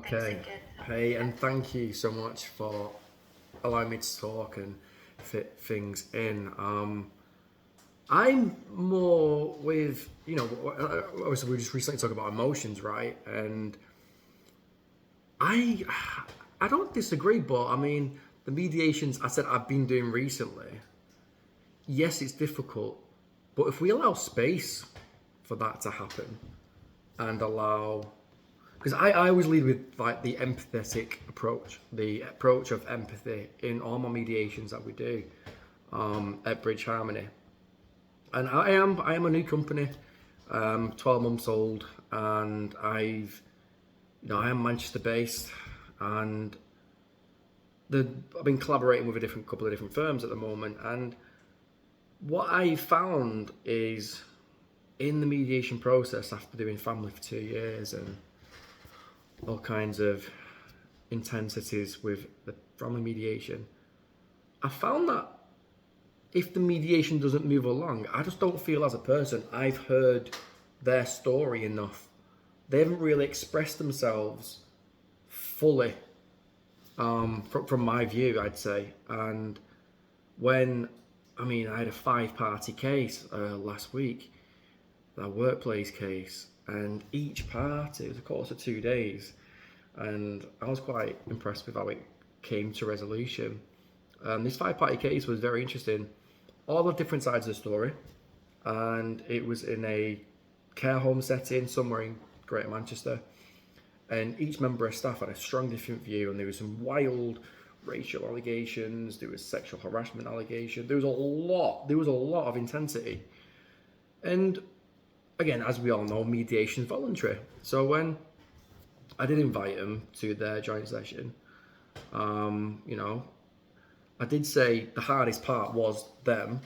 Okay. Hey, and thank you so much for allowing me to talk and fit things in. I'm more with, obviously we just recently talked about emotions, right? And I, I don't disagree, but I mean, the mediations I said I've been doing recently, yes, it's difficult, but if we allow space for that to happen and allow, because I always lead with like the empathetic approach, the approach of empathy in all my mediations that we do at Bridge Harmony. And I am a new company, 12 months old, and I am Manchester based, and I've been collaborating with a couple of different firms at the moment. And what I found is in the mediation process, after doing family for 2 years and all kinds of intensities with the family mediation, I found that if the mediation doesn't move along, I just don't feel as a person I've heard their story enough. They haven't really expressed themselves fully, from my view, I'd say. And I had a 5-party case last week, a workplace case, and each party was a course of 2 days, and I was quite impressed with how it came to resolution. This 5-party case was very interesting, all the different sides of the story, and it was in a care home setting somewhere in Greater Manchester, and each member of staff had a strong different view, and there was some wild racial allegations, there was sexual harassment allegations, there was a lot of intensity. And again, as we all know, mediation is voluntary. So when I did invite them to their joint session, I did say the hardest part was them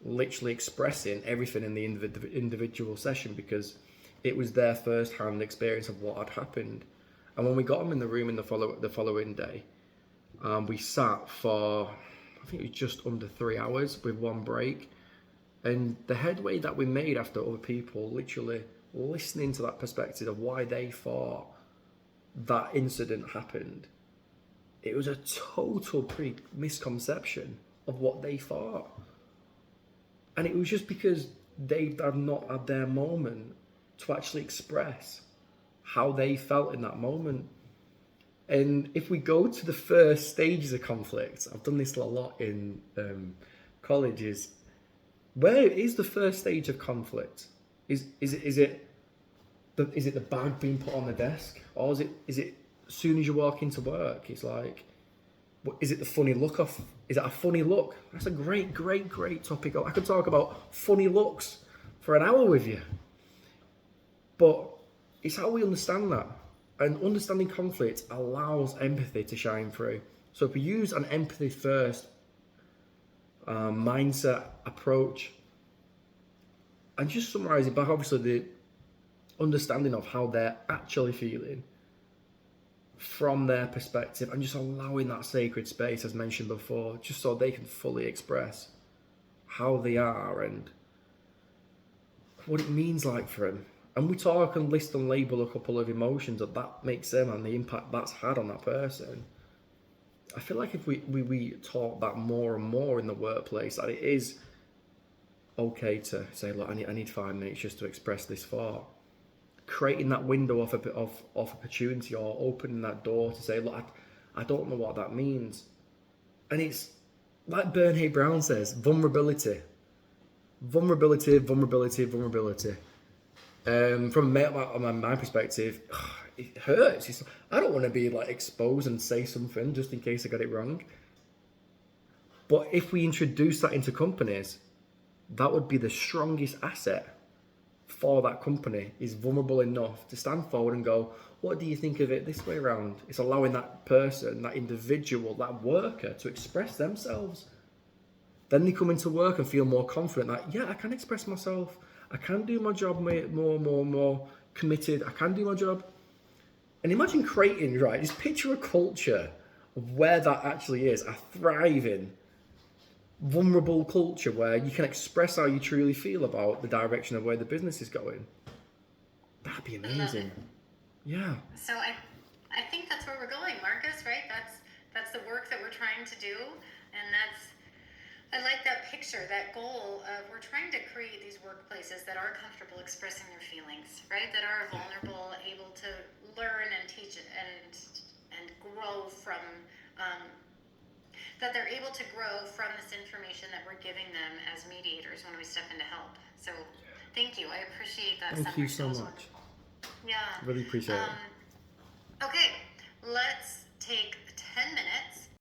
literally expressing everything in the individual session, because it was their first-hand experience of what had happened. And when we got them in the room in the following day, we sat for, I think it was just under 3 hours with one break. And the headway that we made after other people literally listening to that perspective of why they thought that incident happened, it was a total misconception of what they thought. And it was just because they had not had their moment to actually express how they felt in that moment. And if we go to the first stages of conflict, I've done this a lot in colleges. Where is the first stage of conflict? Is it the bag being put on the desk, or is it as soon as you walk into work? It's like, is it the funny look off? Is it a funny look? That's a great topic. I could talk about funny looks for an hour with you. But it's how we understand that. And understanding conflict allows empathy to shine through. So if we use an empathy first mindset approach, and just summarise it back, obviously the understanding of how they're actually feeling from their perspective, and just allowing that sacred space, as mentioned before, just so they can fully express how they are and what it means like for them. And we talk and list and label a couple of emotions that makes them and the impact that's had on that person. I feel like if we talk that more and more in the workplace, that it is okay to say, look, I need 5 minutes just to express this thought. Creating that window of opportunity, or opening that door to say, look, I don't know what that means. And it's like Brene Brown says, vulnerability. From my perspective, it hurts. I don't want to be like exposed and say something just in case I got it wrong. But if we introduce that into companies, that would be the strongest asset for that company, is vulnerable enough to stand forward and go, what do you think of it this way around? It's allowing that person, that individual, that worker to express themselves. Then they come into work and feel more confident that, yeah, I can express myself. I can do my job more committed. I can do my job. And imagine creating, right, just picture a culture of where that actually is, a thriving, vulnerable culture where you can express how you truly feel about the direction of where the business is going. That'd be amazing. Yeah. So I think that's where we're going, Marcus, right? That's the work that we're trying to do, and I like that picture, that goal of we're trying to create these workplaces that are comfortable expressing their feelings, right? That are vulnerable, able to learn and teach and grow from that they're able to grow from this information that we're giving them as mediators when we step in to help. So thank you. I appreciate that Thank you summary. so That was much. wonderful. Yeah. Really appreciate it. Okay, let's take 10 minutes